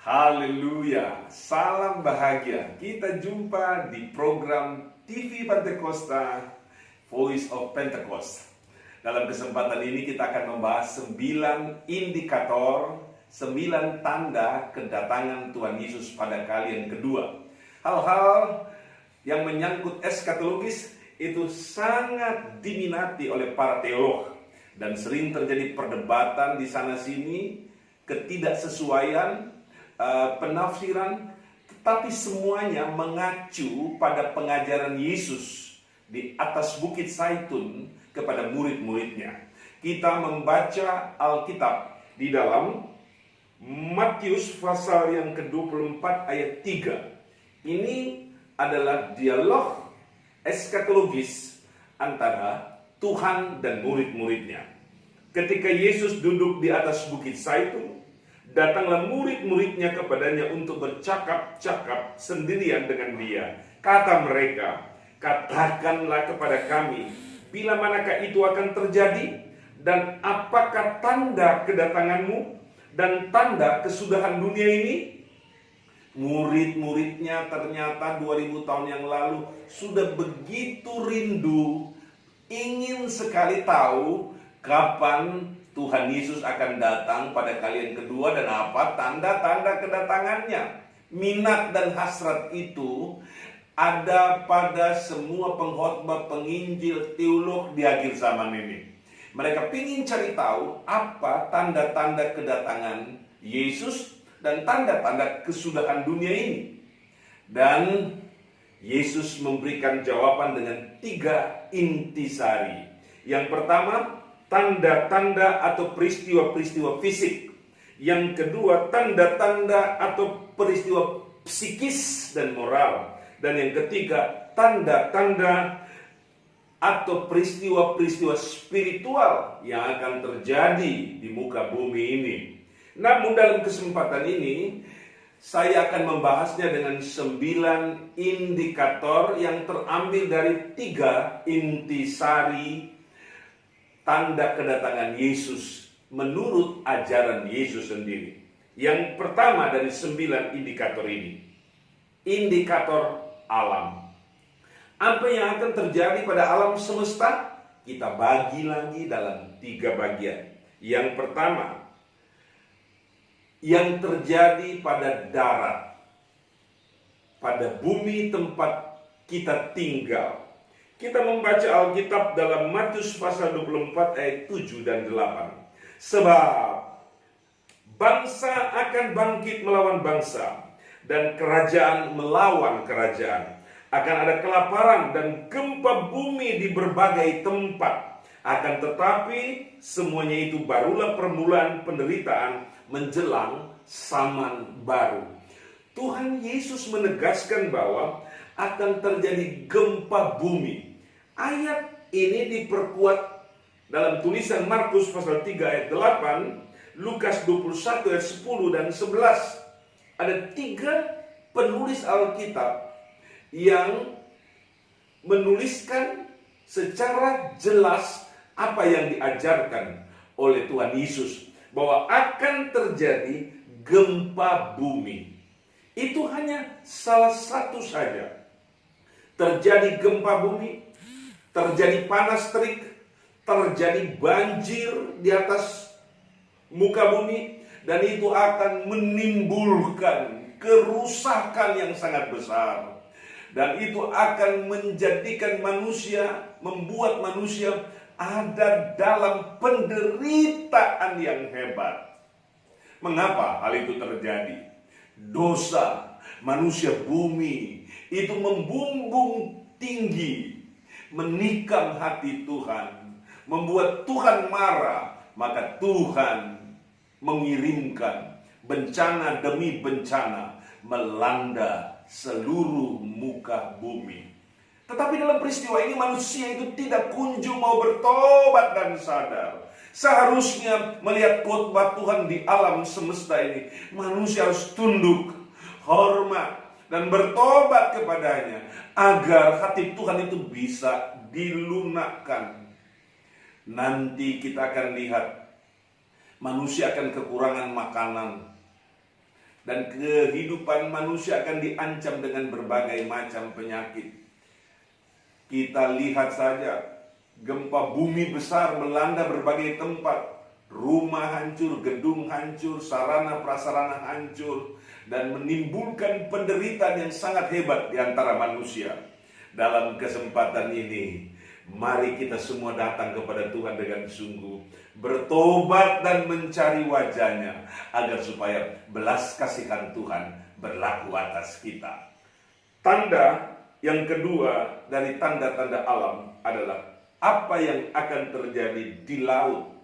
Haleluya, salam bahagia. Kita jumpa di program TV Pantekosta, Voice of Pentecost. Dalam kesempatan ini kita akan membahas 9 indikator, 9 tanda kedatangan Tuhan Yesus pada kali yang kedua. Hal-hal yang menyangkut eskatologis itu sangat diminati oleh para teolog dan sering terjadi perdebatan di sana-sini, ketidaksesuaian penafsiran, tetapi semuanya mengacu pada pengajaran Yesus di atas Bukit Zaitun kepada murid-muridnya. Kita membaca Alkitab di dalam Matius pasal yang ke-24 ayat 3. Ini adalah dialog eskatologis antara Tuhan dan murid-muridnya. Ketika Yesus duduk di atas Bukit Zaitun, datanglah murid-muridnya kepadanya untuk bercakap-cakap sendirian dengan dia. Kata mereka, "Katakanlah kepada kami, bila manakah itu akan terjadi? Dan apakah tanda kedatanganmu dan tanda kesudahan dunia ini?" Murid-muridnya ternyata 2000 tahun yang lalu sudah begitu rindu, ingin sekali tahu kapan Tuhan Yesus akan datang pada kali yang kedua dan apa tanda-tanda kedatangannya. Minat dan hasrat itu ada pada semua pengkhotbah, penginjil, teolog di akhir zaman ini. Mereka ingin cari tahu apa tanda-tanda kedatangan Yesus dan tanda-tanda kesudahan dunia ini. Dan Yesus memberikan jawaban dengan 3 intisari. Yang pertama, tanda-tanda atau peristiwa-peristiwa fisik. Yang kedua, tanda-tanda atau peristiwa psikis dan moral. Dan yang ketiga, tanda-tanda atau peristiwa-peristiwa spiritual yang akan terjadi di muka bumi ini. Namun dalam kesempatan ini saya akan membahasnya dengan 9 indikator yang terambil dari 3 intisari tanda kedatangan Yesus menurut ajaran Yesus sendiri. Yang pertama dari 9 indikator ini, indikator alam. Apa yang akan terjadi pada alam semesta? Kita bagi lagi dalam 3 bagian. Yang pertama, yang terjadi pada darat, pada bumi tempat kita tinggal. Kita membaca Alkitab dalam Matius pasal 24 ayat 7 dan 8. Sebab bangsa akan bangkit melawan bangsa dan kerajaan melawan kerajaan. Akan ada kelaparan dan gempa bumi di berbagai tempat. Akan tetapi semuanya itu barulah permulaan penderitaan menjelang zaman baru. Tuhan Yesus menegaskan bahwa akan terjadi gempa bumi. Ayat ini diperkuat dalam tulisan Markus pasal 3 ayat 8, Lukas 21 ayat 10 dan 11. Ada 3 penulis Alkitab yang menuliskan secara jelas apa yang diajarkan oleh Tuhan Yesus, bahwa akan terjadi gempa bumi. Itu hanya salah satu saja. Terjadi gempa bumi, terjadi panas terik, terjadi banjir di atas muka bumi, dan itu akan menimbulkan kerusakan yang sangat besar. Dan itu akan menjadikan manusia, membuat manusia ada dalam penderitaan yang hebat. Mengapa hal itu terjadi? Dosa manusia bumi itu membumbung tinggi, menikam hati Tuhan, membuat Tuhan marah. Maka Tuhan mengirimkan bencana demi bencana melanda seluruh muka bumi. Tetapi dalam peristiwa ini manusia itu tidak kunjung mau bertobat dan sadar. Seharusnya melihat khotbah Tuhan di alam semesta ini, manusia harus tunduk, hormat, dan bertobat kepadanya agar hati Tuhan itu bisa dilunakkan. Nanti kita akan lihat manusia akan kekurangan makanan, Dan kehidupan manusia akan diancam dengan berbagai macam penyakit. Kita lihat saja, gempa bumi besar melanda berbagai tempat. Rumah hancur, gedung hancur, sarana prasarana hancur, dan menimbulkan penderitaan yang sangat hebat di antara manusia. Dalam kesempatan ini, mari kita semua datang kepada Tuhan dengan sungguh, bertobat dan mencari wajah-Nya, agar supaya belas kasihan Tuhan berlaku atas kita. Tanda yang kedua dari tanda-tanda alam adalah apa yang akan terjadi di laut.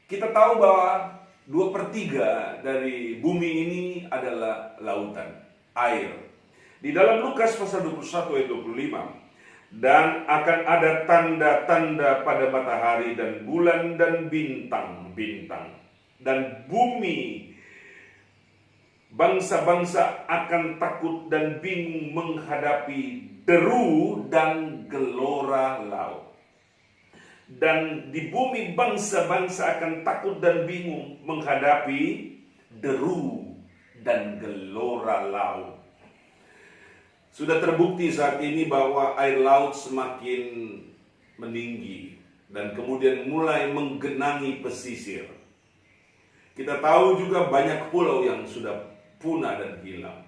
Kita tahu bahwa 2/3 dari bumi ini adalah lautan, air. Di dalam Lukas pasal 21 ayat 25, dan akan ada tanda-tanda pada matahari dan bulan dan bintang-bintang, dan bumi, bangsa-bangsa akan takut dan bingung menghadapi deru dan gelora laut. Dan di bumi bangsa-bangsa akan takut dan bingung menghadapi deru dan gelora laut. Sudah terbukti saat ini bahwa air laut semakin meninggi dan kemudian mulai menggenangi pesisir. Kita tahu juga banyak pulau yang sudah punah dan hilang.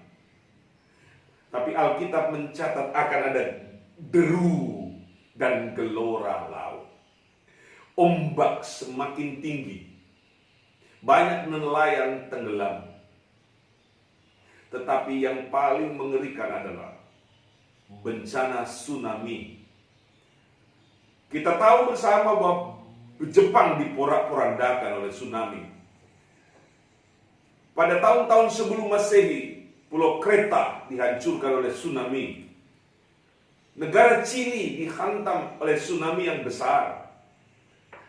Tapi Alkitab mencatat akan ada deru dan gelora laut. Ombak semakin tinggi. Banyak nelayan tenggelam. Tetapi yang paling mengerikan adalah bencana tsunami. Kita tahu bersama bahwa Jepang diporak-porandakan oleh tsunami. Pada tahun-tahun sebelum Masehi, Pulau Kreta dihancurkan oleh tsunami. Negara Chili dihantam oleh tsunami yang besar.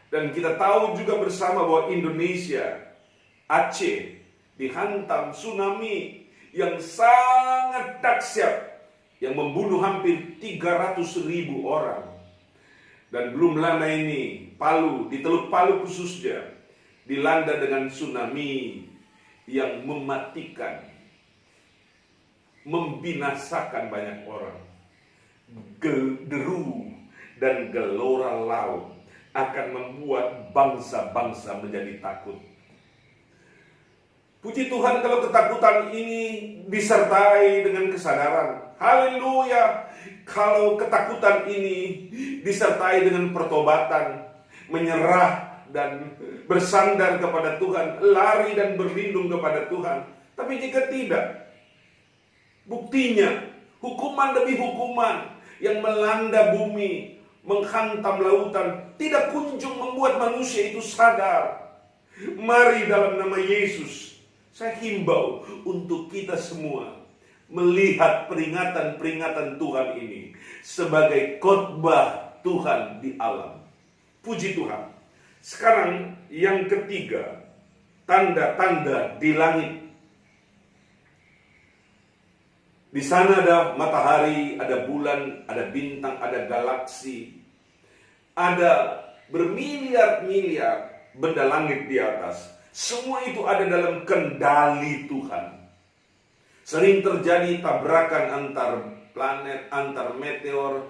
Dan kita tahu juga bersama bahwa Indonesia, Aceh, dihantam tsunami yang sangat dahsyat, yang membunuh hampir 300.000 orang. Dan belum lama ini, Palu, di Teluk Palu khususnya, dilanda dengan tsunami yang mematikan, membinasakan banyak orang. Deru dan gelora laut akan membuat bangsa-bangsa menjadi takut. Puji Tuhan kalau ketakutan ini disertai dengan kesadaran. Haleluya. Kalau ketakutan ini disertai dengan pertobatan, menyerah dan bersandar kepada Tuhan, lari dan berlindung kepada Tuhan. Tapi jika tidak, buktinya hukuman demi hukuman yang melanda bumi, menghantam lautan, tidak kunjung membuat manusia itu sadar. Mari dalam nama Yesus, saya himbau untuk kita semua melihat peringatan-peringatan Tuhan ini sebagai khotbah Tuhan di alam. Puji Tuhan. Sekarang yang ketiga, tanda-tanda di langit. Di sana ada matahari, ada bulan, ada bintang, ada galaksi, ada bermiliar-miliar benda langit di atas. Semua itu ada dalam kendali Tuhan. Sering terjadi tabrakan antar planet, antar meteor,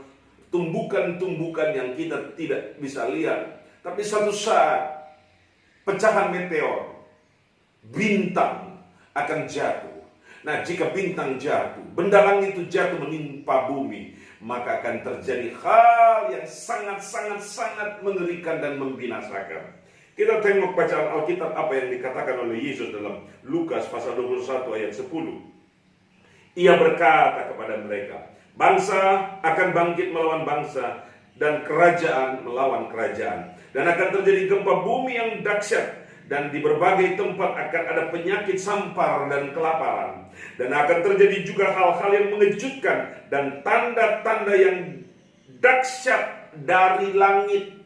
tumbukan-tumbukan yang kita tidak bisa lihat. Tapi suatu saat pecahan meteor, bintang akan jatuh. Nah, jika bintang jatuh, benda langit itu jatuh menimpa bumi, maka akan terjadi hal yang sangat mengerikan dan membinasakan. Kita tengok bacaan Alkitab apa yang dikatakan oleh Yesus dalam Lukas pasal 21 ayat 10. Ia berkata kepada mereka, bangsa akan bangkit melawan bangsa dan kerajaan melawan kerajaan. Dan akan terjadi gempa bumi yang dahsyat. Dan di berbagai tempat akan ada penyakit sampar dan kelaparan. Dan akan terjadi juga hal-hal yang mengejutkan dan tanda-tanda yang dahsyat dari langit.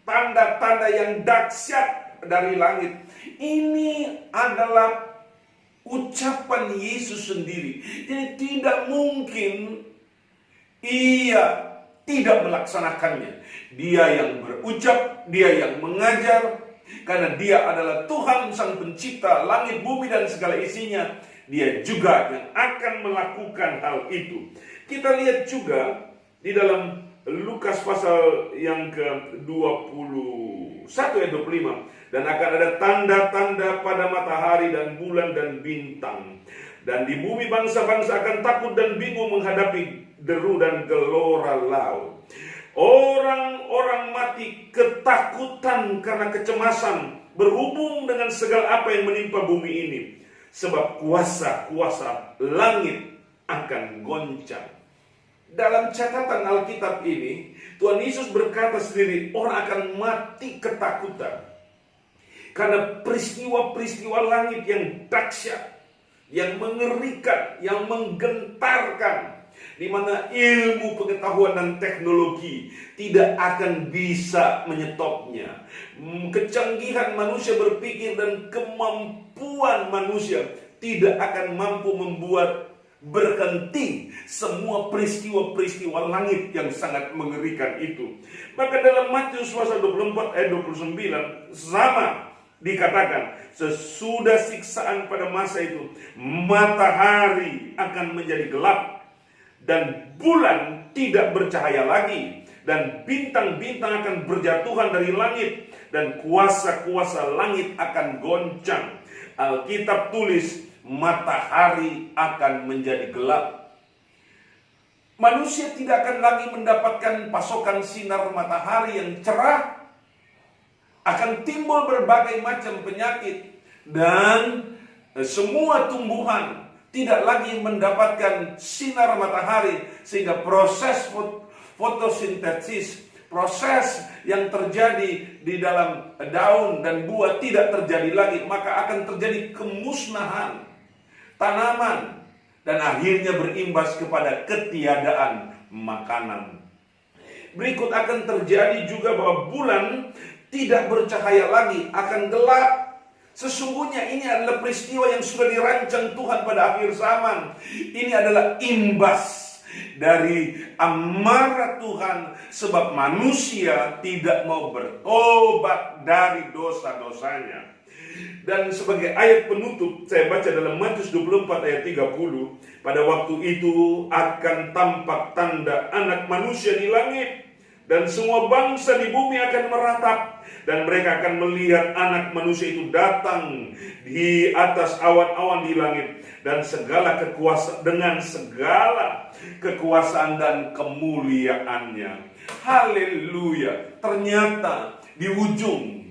Tanda-tanda yang dahsyat dari langit. Ini adalah ucapan Yesus sendiri. Jadi tidak mungkin Ia tidak melaksanakannya. Dia yang berucap, Dia yang mengajar, Karena dia adalah Tuhan sang pencipta langit, bumi, dan segala isinya. Dia juga yang akan melakukan hal itu. Kita lihat juga di dalam Lukas pasal yang ke-21 ayat 25. Dan akan ada tanda-tanda pada matahari dan bulan dan bintang. Dan di bumi bangsa-bangsa akan takut dan bingung menghadapi deru dan gelora laut. Orang-orang mati ketakutan karena kecemasan berhubung dengan segala apa yang menimpa bumi ini. Sebab kuasa-kuasa langit akan goncang. Dalam catatan Alkitab ini, Tuhan Yesus berkata sendiri, orang akan mati ketakutan. Karena peristiwa-peristiwa langit yang dahsyat, yang mengerikan, yang menggentarkan, di mana ilmu, pengetahuan, dan teknologi tidak akan bisa menyetopnya. Kecanggihan manusia berpikir dan kemampuan manusia tidak akan mampu membuat berhenti semua peristiwa-peristiwa langit yang sangat mengerikan itu. Maka dalam Matius pasal 24 ayat 29 sama dikatakan, sesudah siksaan pada masa itu, matahari akan menjadi gelap dan bulan tidak bercahaya lagi, dan bintang-bintang akan berjatuhan dari langit, dan kuasa-kuasa langit akan goncang. Alkitab tulis, matahari akan menjadi gelap. Manusia tidak akan lagi mendapatkan pasokan sinar matahari yang cerah. Akan timbul berbagai macam penyakit, dan semua tumbuhan tidak lagi mendapatkan sinar matahari, sehingga proses fotosintesis, proses yang terjadi di dalam daun dan buah tidak terjadi lagi. Maka akan terjadi kemusnahan tanaman, dan akhirnya berimbas kepada ketiadaan makanan. Berikut akan terjadi juga bahwa bulan tidak bercahaya lagi, akan gelap. Sesungguhnya ini adalah peristiwa yang sudah dirancang Tuhan pada akhir zaman. Ini adalah imbas dari amarah Tuhan, sebab manusia tidak mau bertobat dari dosa-dosanya. Dan sebagai ayat penutup, saya baca dalam Matius 24 ayat 30. Pada waktu itu akan tampak tanda Anak Manusia di langit, dan semua bangsa di bumi akan meratap, dan mereka akan melihat Anak Manusia itu datang di atas awan-awan di langit, dan dengan segala kekuasaan dan kemuliaannya. Haleluya. Ternyata di ujung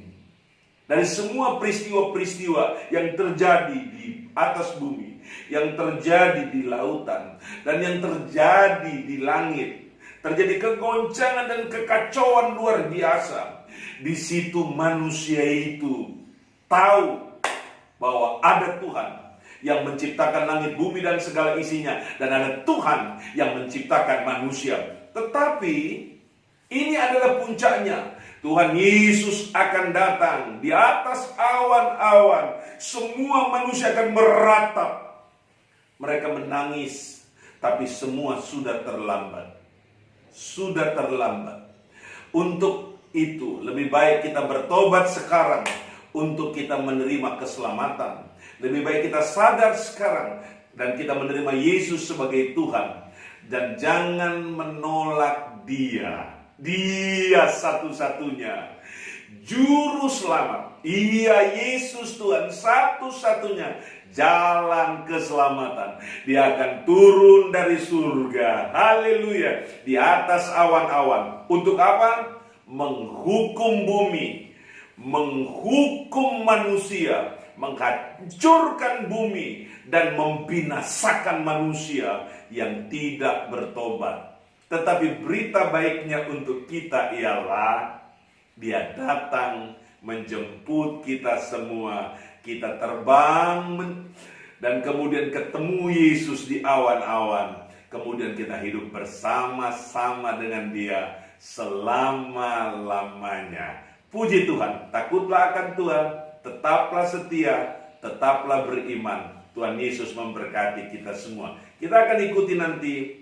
dari semua peristiwa-peristiwa yang terjadi di atas bumi, yang terjadi di lautan, dan yang terjadi di langit, terjadi kegoncangan dan kekacauan luar biasa. Di situ manusia itu tahu bahwa ada Tuhan yang menciptakan langit, bumi, dan segala isinya, dan ada Tuhan yang menciptakan manusia. Tetapi ini adalah puncaknya. Tuhan Yesus akan datang di atas awan-awan. Semua manusia akan meratap. Mereka menangis, tapi semua sudah terlambat. Sudah terlambat. Untuk itu lebih baik kita bertobat sekarang untuk kita menerima keselamatan. Lebih baik kita sadar sekarang dan kita menerima Yesus sebagai Tuhan, dan jangan menolak Dia. Dia satu-satunya juru selamat. Iya, Yesus Tuhan satu-satunya jalan keselamatan. Dia akan turun dari surga, haleluya, di atas awan-awan. Untuk apa? Menghukum bumi, menghukum manusia, menghancurkan bumi, dan membinasakan manusia yang tidak bertobat. Tetapi berita baiknya untuk kita ialah Dia datang menjemput kita semua. Kita terbang dan kemudian ketemu Yesus di awan-awan. Kemudian kita hidup bersama-sama dengan Dia selama-lamanya. Puji Tuhan, takutlah akan Tuhan, tetaplah setia, tetaplah beriman. Tuhan Yesus memberkati kita semua. Kita akan ikuti nanti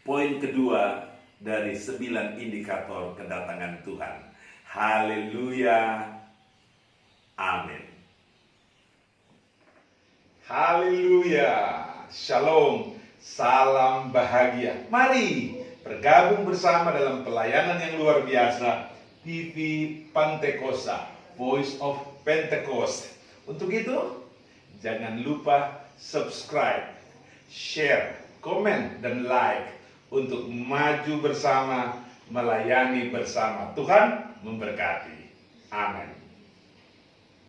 poin kedua dari 9 indikator kedatangan Tuhan. Haleluya. Amin. Haleluya. Shalom. Salam bahagia. Mari bergabung bersama dalam pelayanan yang luar biasa TV Pantekosta, Voice of Pentecost. Untuk itu, jangan lupa subscribe, share, komen, dan like untuk maju bersama, melayani bersama. Tuhan memberkati. Amin.